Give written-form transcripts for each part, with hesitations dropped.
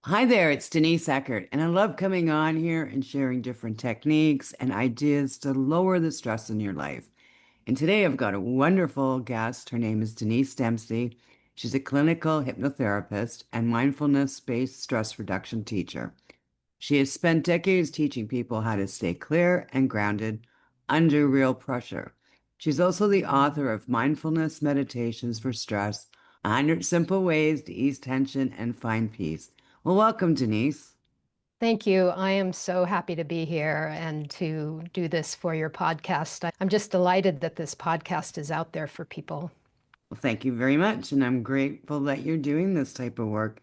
Hi there, it's Denise Eckert, and I love coming on here and sharing different techniques and ideas to lower the stress in your life. And today I've got a wonderful guest. Her name is Denise Dempsey. She's a clinical hypnotherapist and mindfulness-based stress reduction teacher. She has spent decades teaching people how to stay clear and grounded under real pressure. She's also the author of Mindfulness Meditations for Stress, 100 Simple Ways to Ease Tension and Find Peace. Well, welcome, Denise. Thank you. I am so happy to be here and to do this for your podcast. I'm just delighted that this podcast is out there for people. Well, thank you very much, and I'm grateful that you're doing this type of work.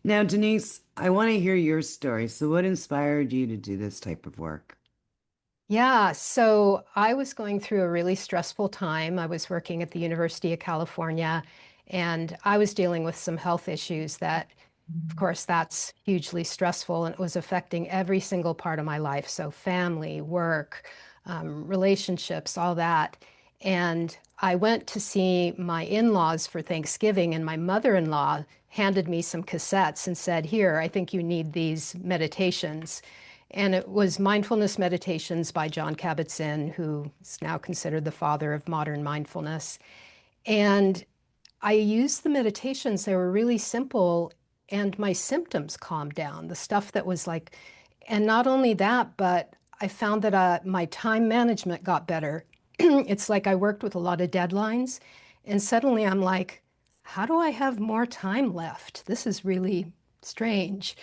Now, Denise, I want to hear your story. So, what inspired you to do this type of work? Yeah, so I was going through a really stressful time. I was working at the University of California and I was dealing with some health issues that, of course, that's hugely stressful and it was affecting every single part of my life. So, family, work, relationships, all that. And I went to see my in-laws for Thanksgiving, and my mother-in-law handed me some cassettes and said, "Here, I think you need these meditations." And it was Mindfulness Meditations by John Kabat-Zinn, who is now considered the father of modern mindfulness. And I used the meditations. They were really simple, and my symptoms calmed down. The stuff that was like, and not only that, but I found that my time management got better. It's like I worked with a lot of deadlines, and suddenly I'm like, how do I have more time left? This is really strange.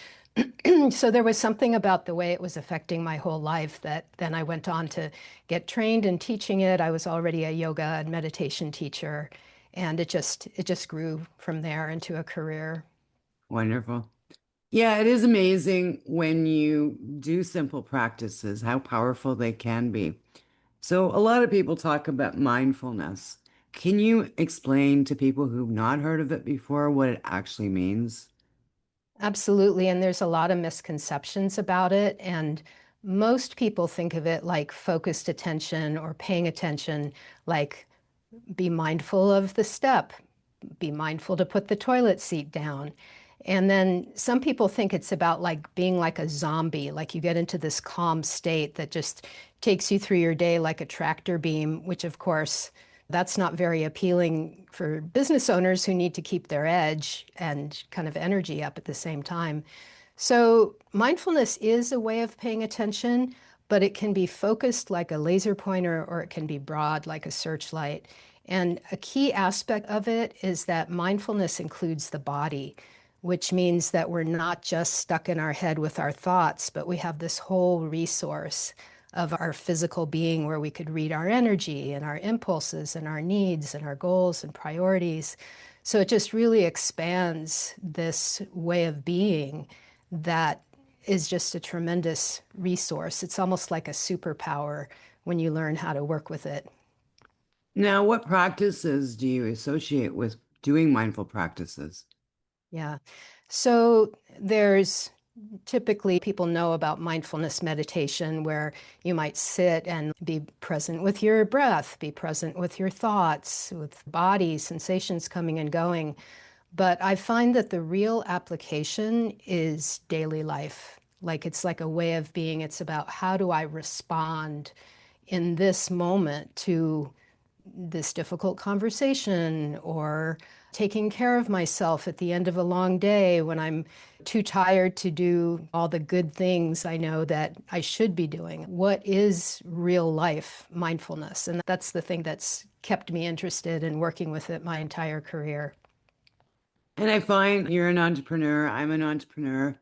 So there was something about the way it was affecting my whole life that then I went on to get trained in teaching it. I was already a yoga and meditation teacher, and it just grew from there into a career. Wonderful. Yeah, it is amazing when you do simple practices, how powerful they can be. So, a lot of people talk about mindfulness. Can you explain to people who've not heard of it before what it actually means? Absolutely, and there's a lot of misconceptions about it, and most people think of it like focused attention or paying attention, like be mindful of the step, be mindful to put the toilet seat down. And then some people think it's about like being like a zombie, like you get into this calm state that just takes you through your day like a tractor beam, which of course, that's not very appealing for business owners who need to keep their edge and kind of energy up at the same time. So, mindfulness is a way of paying attention, but it can be focused like a laser pointer or it can be broad like a searchlight. And a key aspect of it is that mindfulness includes the body, which means that we're not just stuck in our head with our thoughts, but we have this whole resource of our physical being where we could read our energy and our impulses and our needs and our goals and priorities. So it just really expands this way of being that is just a tremendous resource. It's almost like a superpower when you learn how to work with it. Now, what practices do you associate with doing mindful practices? Yeah. So there's typically people know about mindfulness meditation where you might sit and be present with your breath, be present with your thoughts, with body sensations coming and going. But I find that the real application is daily life. Like it's like a way of being. It's about how do I respond in this moment to this difficult conversation or taking care of myself at the end of a long day when I'm too tired to do all the good things I know that I should be doing. What is real life mindfulness? And that's the thing that's kept me interested in working with it my entire career. And I find you're an entrepreneur, I'm an entrepreneur.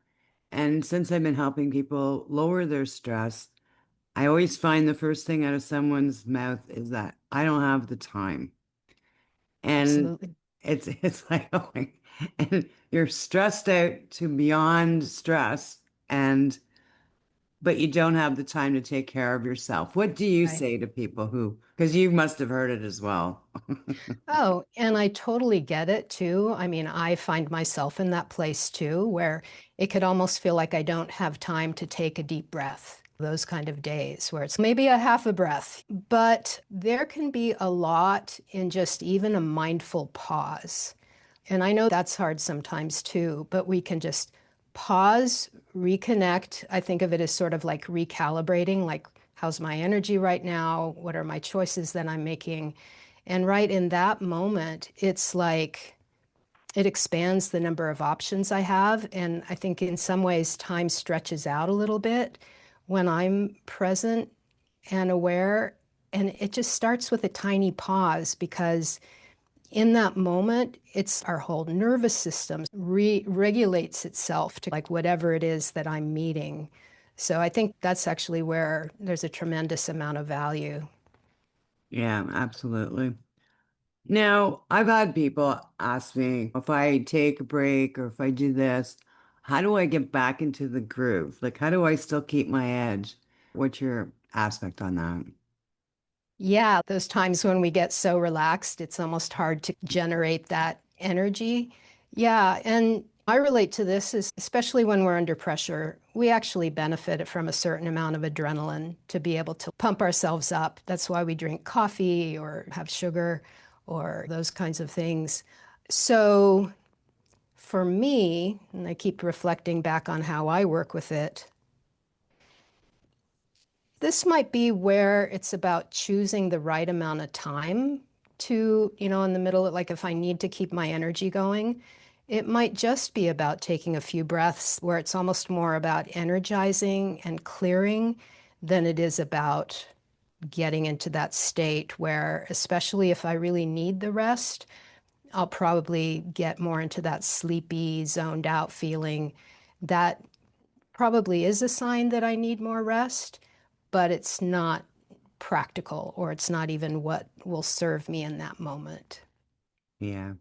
And since I've been helping people lower their stress, I always find the first thing out of someone's mouth is that I don't have the time. And Absolutely. it's like, oh my, and you're stressed out to beyond stress, and but you don't have the time to take care of yourself. What do you Right. say to people who, because you must have heard it as well. Oh, and I totally get it too. I mean, I find myself in that place too, where it could almost feel like I don't have time to take a deep breath. Those kind of days where it's maybe a half a breath, but there can be a lot in just even a mindful pause. And I know that's hard sometimes too, but we can just pause, reconnect. I think of it as sort of like recalibrating, like how's my energy right now? What are my choices that I'm making? And right in that moment, it's like it expands the number of options I have. And I think in some ways, time stretches out a little bit when I'm present and aware. And it just starts with a tiny pause because in that moment, it's our whole nervous system regulates itself to like whatever it is that I'm meeting. So I think that's actually where there's a tremendous amount of value. Yeah, absolutely. Now, I've had people ask me if I take a break or if I do this, how do I get back into the groove? Like, how do I still keep my edge? What's your aspect on that? Yeah, those times when we get so relaxed, it's almost hard to generate that energy. Yeah, and I relate to this is especially when we're under pressure, we actually benefit from a certain amount of adrenaline to be able to pump ourselves up. That's why we drink coffee or have sugar or those kinds of things. So for me, and I keep reflecting back on how I work with it, this might be where it's about choosing the right amount of time to, in the middle, like if I need to keep my energy going, it might just be about taking a few breaths where it's almost more about energizing and clearing than it is about getting into that state where, especially if I really need the rest, I'll probably get more into that sleepy, zoned out feeling. That probably is a sign that I need more rest, but it's not practical or it's not even what will serve me in that moment. Yeah.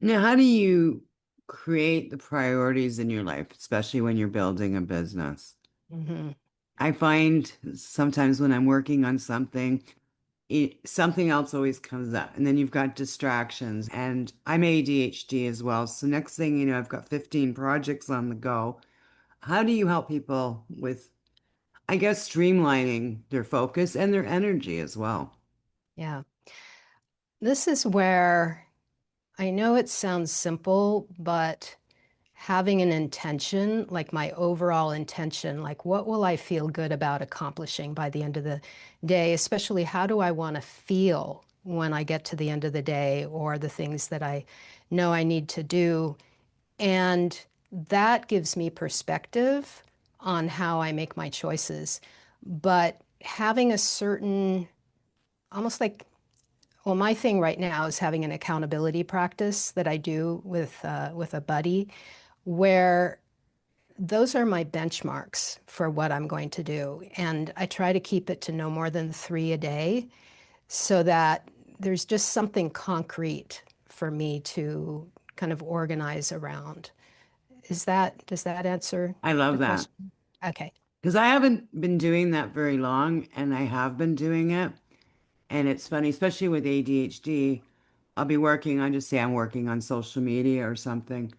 Now, how do you create the priorities in your life, especially when you're building a business? Hmm. I find sometimes when I'm working on something, something else always comes up, and then you've got distractions. And I'm ADHD as well. So, next thing you know, I've got 15 projects on the go. How do you help people with, I guess, streamlining their focus and their energy as well? Yeah. This is where I know it sounds simple, but having an intention, like my overall intention, like what will I feel good about accomplishing by the end of the day, especially how do I want to feel when I get to the end of the day or the things that I know I need to do. And that gives me perspective on how I make my choices. But having a certain, almost like, well, my thing right now is having an accountability practice that I do with a buddy, where those are my benchmarks for what I'm going to do. And I try to keep it to no more than 3 a day so that there's just something concrete for me to kind of organize around. Does that answer I the love that question? Okay. because I haven't been doing that very long, and I have been doing it. And it's funny, especially with ADHD, I'll be working on, just say I'm working on social media or something.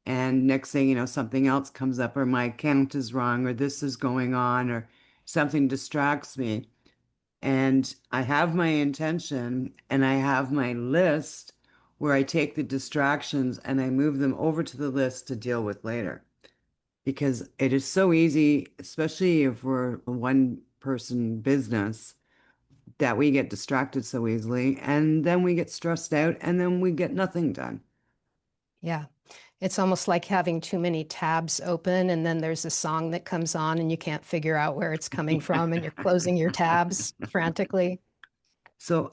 And next thing you know, something else comes up, or my count is wrong, or this is going on, or something distracts me. And I have my intention and I have my list where I take the distractions and I move them over to the list to deal with later. Because it is so easy, especially if we're a one person business, that we get distracted so easily and then we get stressed out and then we get nothing done. Yeah. It's almost like having too many tabs open, and then there's a song that comes on, and you can't figure out where it's coming from, and you're closing your tabs frantically. So,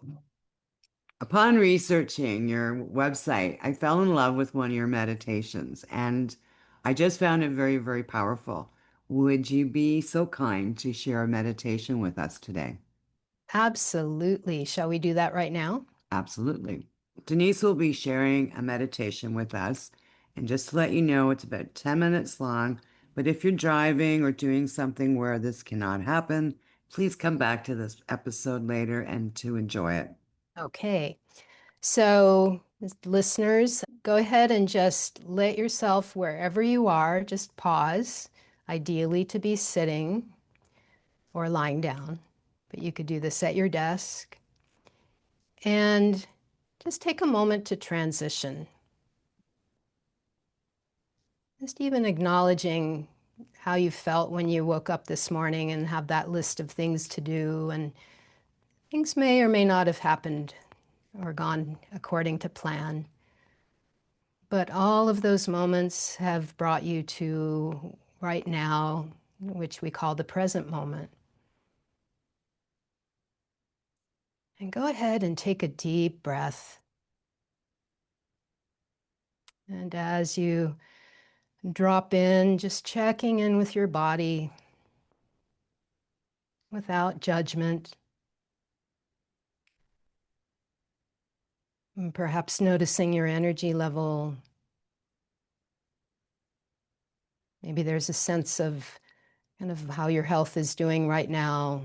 upon researching your website, I fell in love with one of your meditations and I just found it very, very powerful. Would you be so kind to share a meditation with us today? Absolutely. Shall we do that right now? Absolutely. Denise will be sharing a meditation with us. And just to let you know, it's about 10 minutes long. But if you're driving or doing something where this cannot happen, please come back to this episode later and to enjoy it. Okay. So, listeners, go ahead and just let yourself, wherever you are, just pause, ideally to be sitting or lying down. But you could do this at your desk. And just take a moment to transition. Just even acknowledging how you felt when you woke up this morning and have that list of things to do, and things may or may not have happened or gone according to plan. But all of those moments have brought you to right now, which we call the present moment. And go ahead and take a deep breath. And as you drop in, just checking in with your body without judgment, and perhaps noticing your energy level. Maybe there's a sense of kind of how your health is doing right now.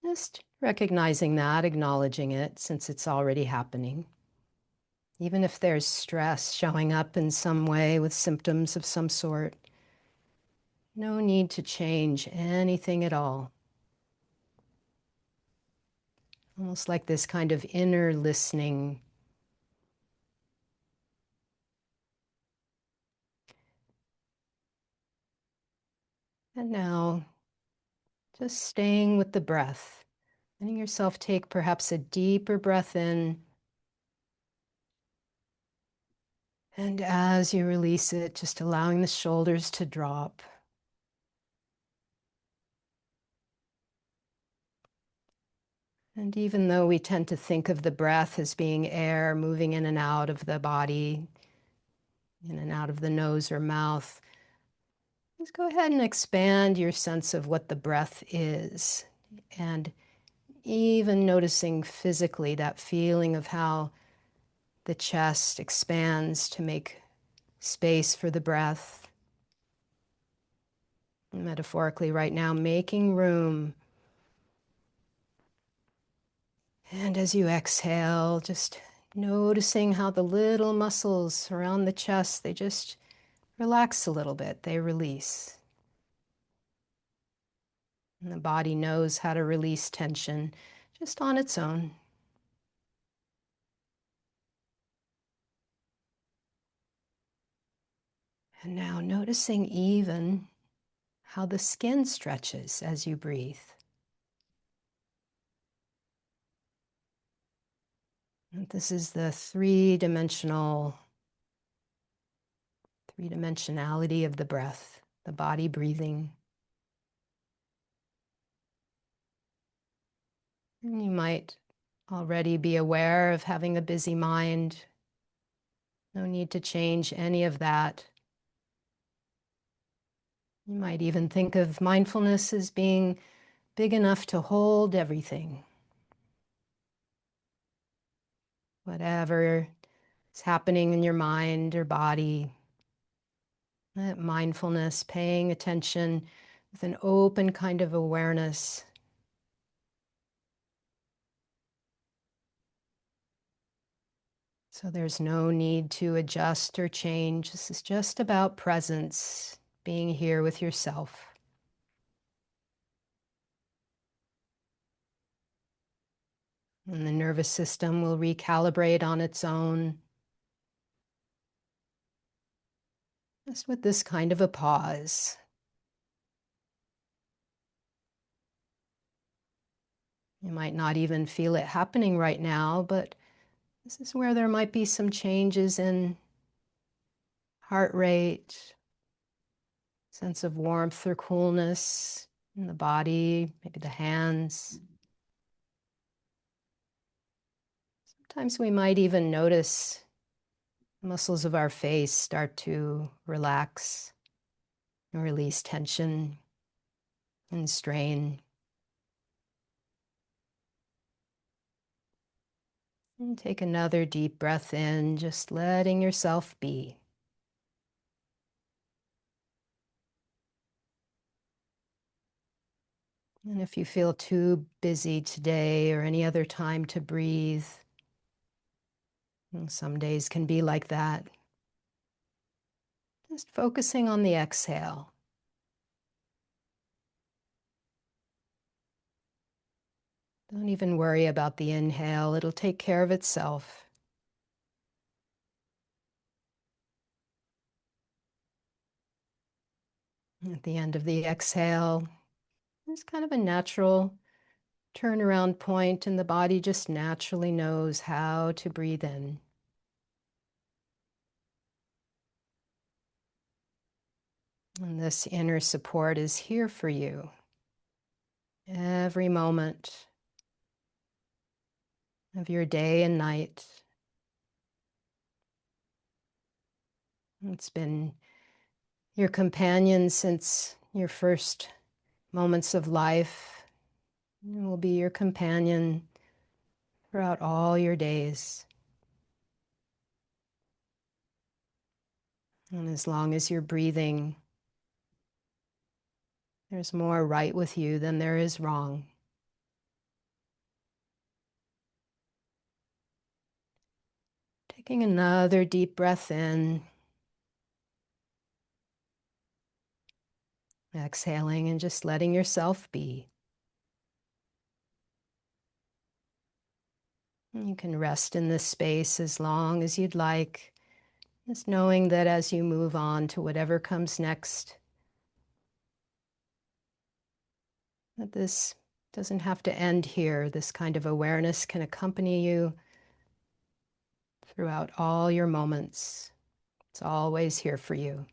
Just recognizing that, acknowledging it since it's already happening. Even if there's stress showing up in some way with symptoms of some sort, no need to change anything at all. Almost like this kind of inner listening. And now, just staying with the breath, letting yourself take perhaps a deeper breath in. And as you release it, just allowing the shoulders to drop. And even though we tend to think of the breath as being air moving in and out of the body, in and out of the nose or mouth, just go ahead and expand your sense of what the breath is. And even noticing physically that feeling of how the chest expands to make space for the breath. Metaphorically, right now, making room. And as you exhale, just noticing how the little muscles around the chest, they just relax a little bit, they release. And the body knows how to release tension just on its own. And now noticing even how the skin stretches as you breathe. And this is the three-dimensionality of the breath, the body breathing. And you might already be aware of having a busy mind. No need to change any of that. You might even think of mindfulness as being big enough to hold everything. Whatever is happening in your mind or body, that mindfulness, paying attention with an open kind of awareness. So there's no need to adjust or change. This is just about presence, being here with yourself. And the nervous system will recalibrate on its own, just with this kind of a pause. You might not even feel it happening right now, but this is where there might be some changes in heart rate, sense of warmth or coolness in the body, maybe the hands. Sometimes we might even notice the muscles of our face start to relax and release tension and strain. And take another deep breath in, just letting yourself be. And if you feel too busy today or any other time to breathe, and some days can be like that, just focusing on the exhale. Don't even worry about the inhale, it'll take care of itself. At the end of the exhale, there's kind of a natural turnaround point, and the body just naturally knows how to breathe in. And this inner support is here for you every moment of your day and night. It's been your companion since your first moments of life. It will be your companion throughout all your days. And as long as you're breathing, there's more right with you than there is wrong. Taking another deep breath in, exhaling, and just letting yourself be. You can rest in this space as long as you'd like, just knowing that as you move on to whatever comes next, that this doesn't have to end here. This kind of awareness can accompany you throughout all your moments. It's always here for you.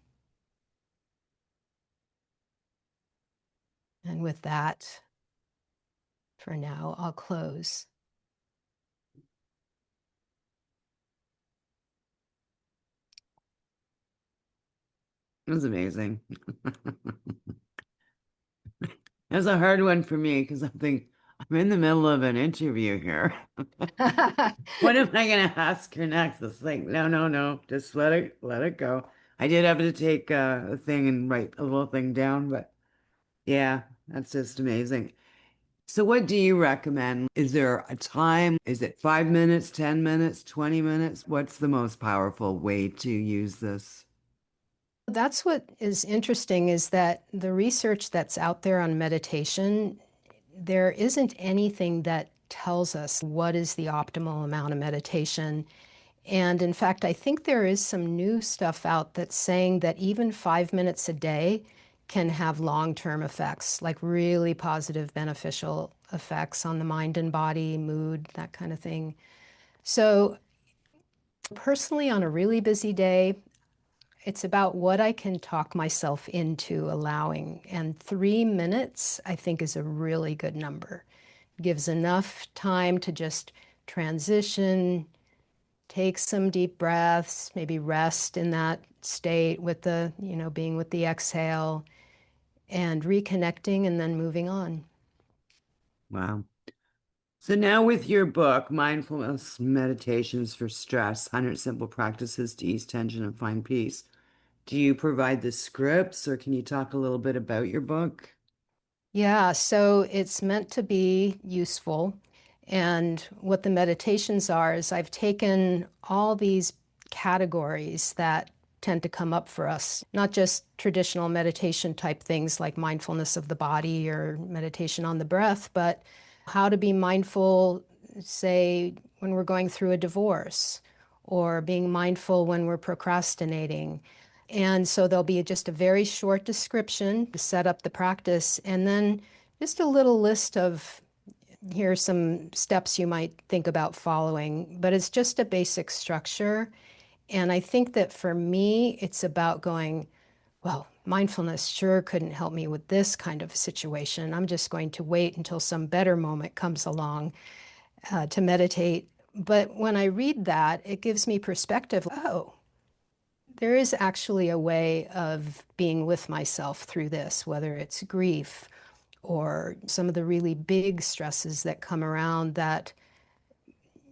And with that, for now, I'll close. It was amazing. It was a hard one for me because I'm in the middle of an interview here. What am I gonna ask her next? It's like, no, no, no, just let it go. I did have to take a thing and write a little thing down, but yeah, that's just amazing. So what do you recommend? Is there a time? Is it 5 minutes, 10 minutes, 20 minutes? What's the most powerful way to use this? That's what is interesting is that the research that's out there on meditation, there isn't anything that tells us what is the optimal amount of meditation. And in fact, I think there is some new stuff out that's saying that even 5 minutes a day can have long-term effects, like really positive, beneficial effects on the mind and body, mood, that kind of thing. So personally, on a really busy day, it's about what I can talk myself into allowing. And 3 minutes, I think, is a really good number. Gives enough time to just transition, take some deep breaths, maybe rest in that state with being with the exhale and reconnecting and then moving on. Wow. So now with your book, Mindfulness Meditations for Stress, 100 Simple Practices to Ease Tension and Find Peace, do you provide the scripts or can you talk a little bit about your book? Yeah, so it's meant to be useful. And what the meditations are is I've taken all these categories that tend to come up for us, not just traditional meditation type things like mindfulness of the body or meditation on the breath, but how to be mindful, say, when we're going through a divorce, or being mindful when we're procrastinating. And so there'll be just a very short description to set up the practice, and then just a little list of here's some steps you might think about following. But it's just a basic structure. And I think that for me, it's about going, well, mindfulness sure couldn't help me with this kind of situation. I'm just going to wait until some better moment comes along to meditate. But when I read that, it gives me perspective. Oh, there is actually a way of being with myself through this, whether it's grief or some of the really big stresses that come around that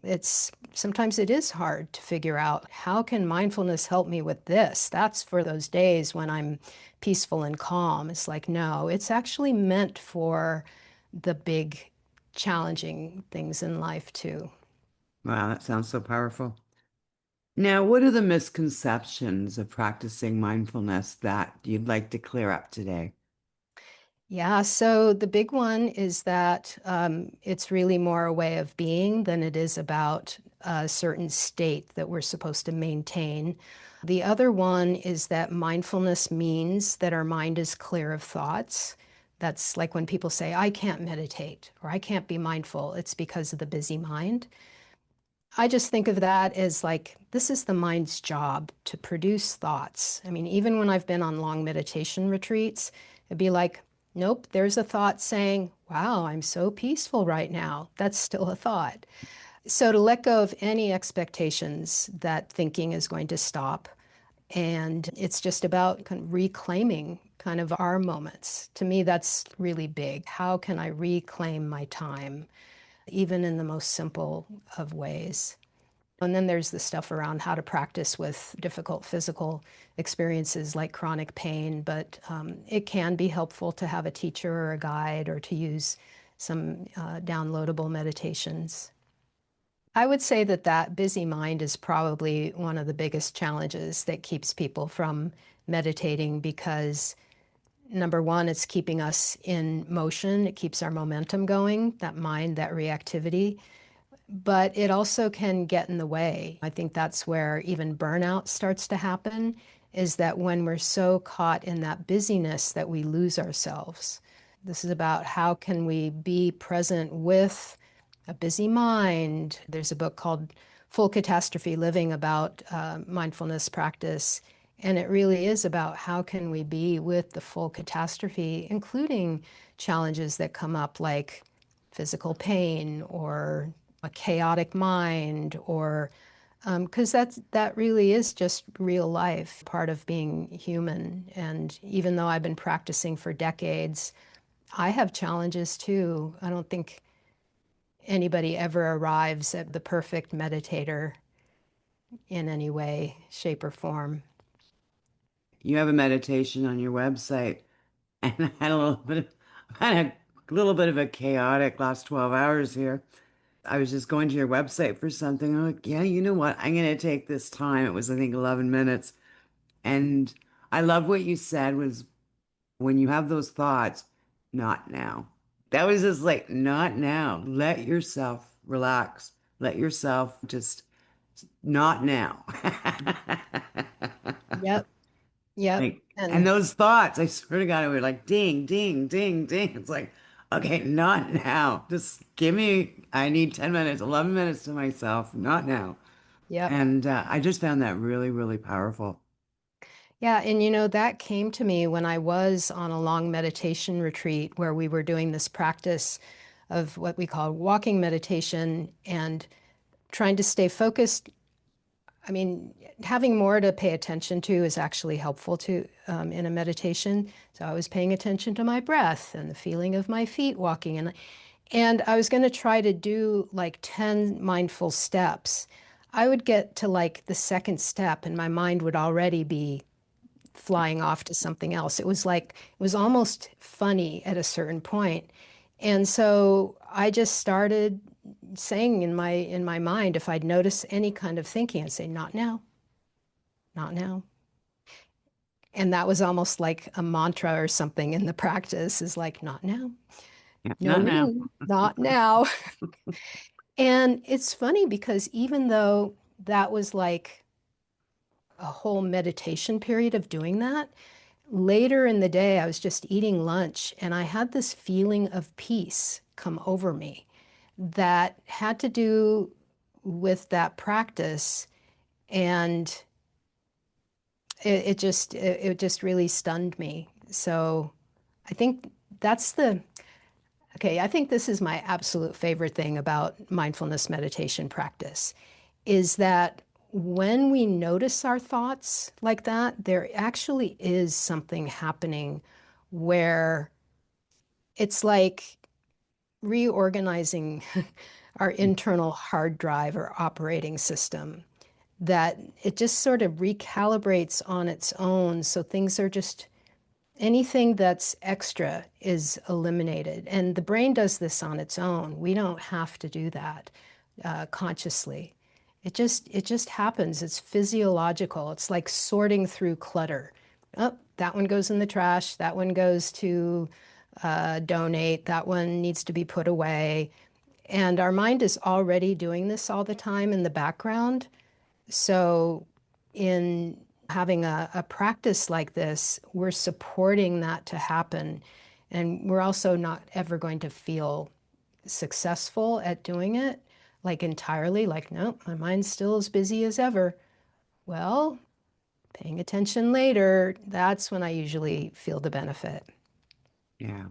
it's sometimes it is hard to figure out how can mindfulness help me with this? That's for those days when I'm peaceful and calm. It's like, no, it's actually meant for the big challenging things in life too. Wow, that sounds so powerful. Now, what are the misconceptions of practicing mindfulness that you'd like to clear up today? Yeah, so the big one is that it's really more a way of being than it is about a certain state that we're supposed to maintain. The other one is that mindfulness means that our mind is clear of thoughts. That's like when people say, I can't meditate or I can't be mindful. It's because of the busy mind. I just think of that as like, this is the mind's job to produce thoughts. I mean, even when I've been on long meditation retreats, it'd be like, nope, there's a thought saying, wow, I'm so peaceful right now. That's still a thought. So to let go of any expectations that thinking is going to stop. And it's just about kind of reclaiming kind of our moments. To me, that's really big. How can I reclaim my time, even in the most simple of ways? And then there's the stuff around how to practice with difficult physical experiences like chronic pain, but it can be helpful to have a teacher or a guide or to use some downloadable meditations. I would say that that busy mind is probably one of the biggest challenges that keeps people from meditating because number one, it's keeping us in motion. It keeps our momentum going, that mind, that reactivity. But it also can get in the way. I think that's where even burnout starts to happen, is that when we're so caught in that busyness that we lose ourselves. This is about how can we be present with a busy mind. There's a book called Full Catastrophe Living about mindfulness practice. And it really is about how can we be with the full catastrophe, including challenges that come up like physical pain or a chaotic mind or because that really is just real life, part of being human. And even though I've been practicing for decades, I have challenges too. I don't think anybody ever arrives at the perfect meditator in any way, shape, or form. You have a meditation on your website, and I had a little bit of, I had a little bit of a chaotic last 12 hours here. I was just going to your website for something. I'm like, yeah, you know what? I'm going to take this time. It was, I think, 11 minutes. And I love what you said was when you have those thoughts, not now. That was just like, not now. Let yourself relax. Let yourself just, not now. Yep, yep. Like, and And those thoughts, I swear to God, were like ding, ding, ding, ding. It's like, okay, not now. Just give me, I need 10 minutes, 11 minutes to myself, not now. yep. And I just found that really, really powerful. Yeah, and that came to me when I was on a long meditation retreat where we were doing this practice of what we call walking meditation and trying to stay focused. I mean, having more to pay attention to is actually helpful to in a meditation. So I was paying attention to my breath and the feeling of my feet walking, and I was going to try to do like 10 mindful steps. I would get to like the second step, and my mind would already be flying off to something else. It was like, it was almost funny at a certain point. And so I just started saying in my mind, if I'd notice any kind of thinking, I'd say, not now, not now. And that was almost like a mantra or something in the practice is like, not now, Yeah, no not now. me, not now. And it's funny because even though that was like a whole meditation period of doing that, later in the day, I was just eating lunch and I had this feeling of peace come over me that had to do with that practice. And it just really stunned me. So I think that's okay, I think this is my absolute favorite thing about mindfulness meditation practice is that when we notice our thoughts like that, there actually is something happening where it's like reorganizing our internal hard drive or operating system, that it just sort of recalibrates on its own. So things are just anything that's extra is eliminated. And the brain does this on its own. We don't have to do that consciously. It just happens. It's physiological. It's like sorting through clutter. Oh, that one goes in the trash. That one goes to donate. That one needs to be put away. And our mind is already doing this all the time in the background. So, in having a practice like this, we're supporting that to happen. And we're also not ever going to feel successful at doing it, like entirely, like, nope, my mind's still as busy as ever. Well, paying attention later, that's when I usually feel the benefit. Yeah.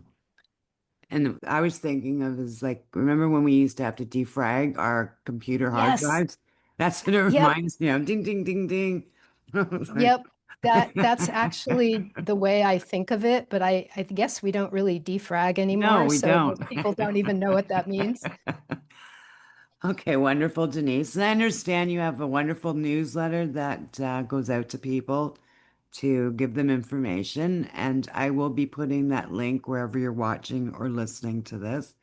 And I was thinking of is like, remember when we used to have to defrag our computer hard Yes. drives? That's what it Yep. reminds me of. Ding, ding, ding, ding. I was like, Yep. That's actually the way I think of it, but I guess we don't really defrag no, anymore, we so don't. most people don't even know what that means. Okay, wonderful, Denise. I understand you have a wonderful newsletter that goes out to people to give them information, and I will be putting that link wherever you're watching or listening to this.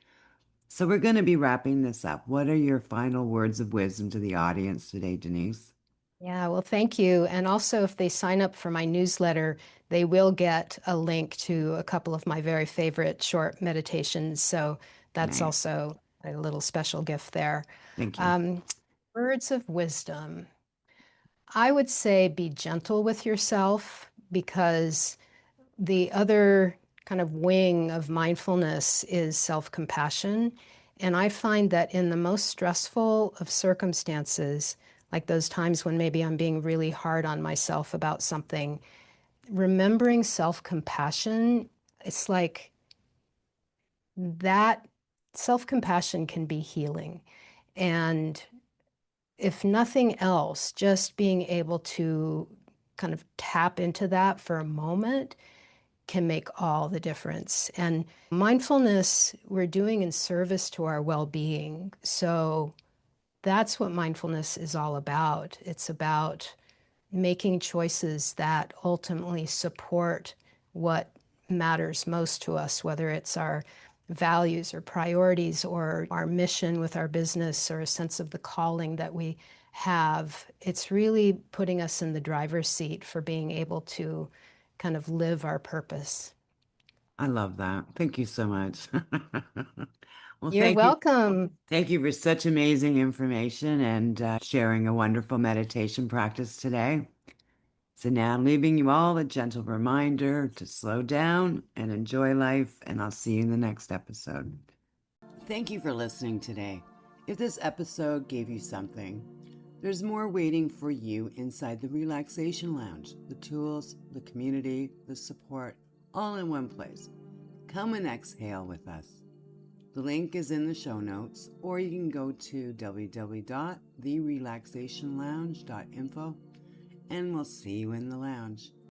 So we're going to be wrapping this up. What are your final words of wisdom to the audience today, Denise? Yeah, well, thank you. And also, if they sign up for my newsletter, they will get a link to a couple of my very favorite short meditations. So that's Nice. also a little special gift there. Thank you. Um, Words of wisdom. I would say be gentle with yourself because the other kind of wing of mindfulness is self-compassion. And I find that in the most stressful of circumstances, like those times when maybe I'm being really hard on myself about something, remembering self-compassion, it's like that self-compassion can be healing. And if nothing else, just being able to kind of tap into that for a moment can make all the difference. And mindfulness, we're doing in service to our well being. So that's what mindfulness is all about. It's about making choices that ultimately support what matters most to us, whether it's our values or priorities or our mission with our business or a sense of the calling that we have. It's really putting us in the driver's seat for being able to kind of live our purpose. I love that. Thank you so much. Well, You're thank you. welcome. Thank you for such amazing information and sharing a wonderful meditation practice today. So now, leaving you all a gentle reminder to slow down and enjoy life, and I'll see you in the next episode. Thank you for listening today. If this episode gave you something, there's more waiting for you inside the Relaxation Lounge. The tools, the community, the support, all in one place. Come and exhale with us. The link is in the show notes, or you can go to www.therelaxationlounge.info, and we'll see you in the lounge.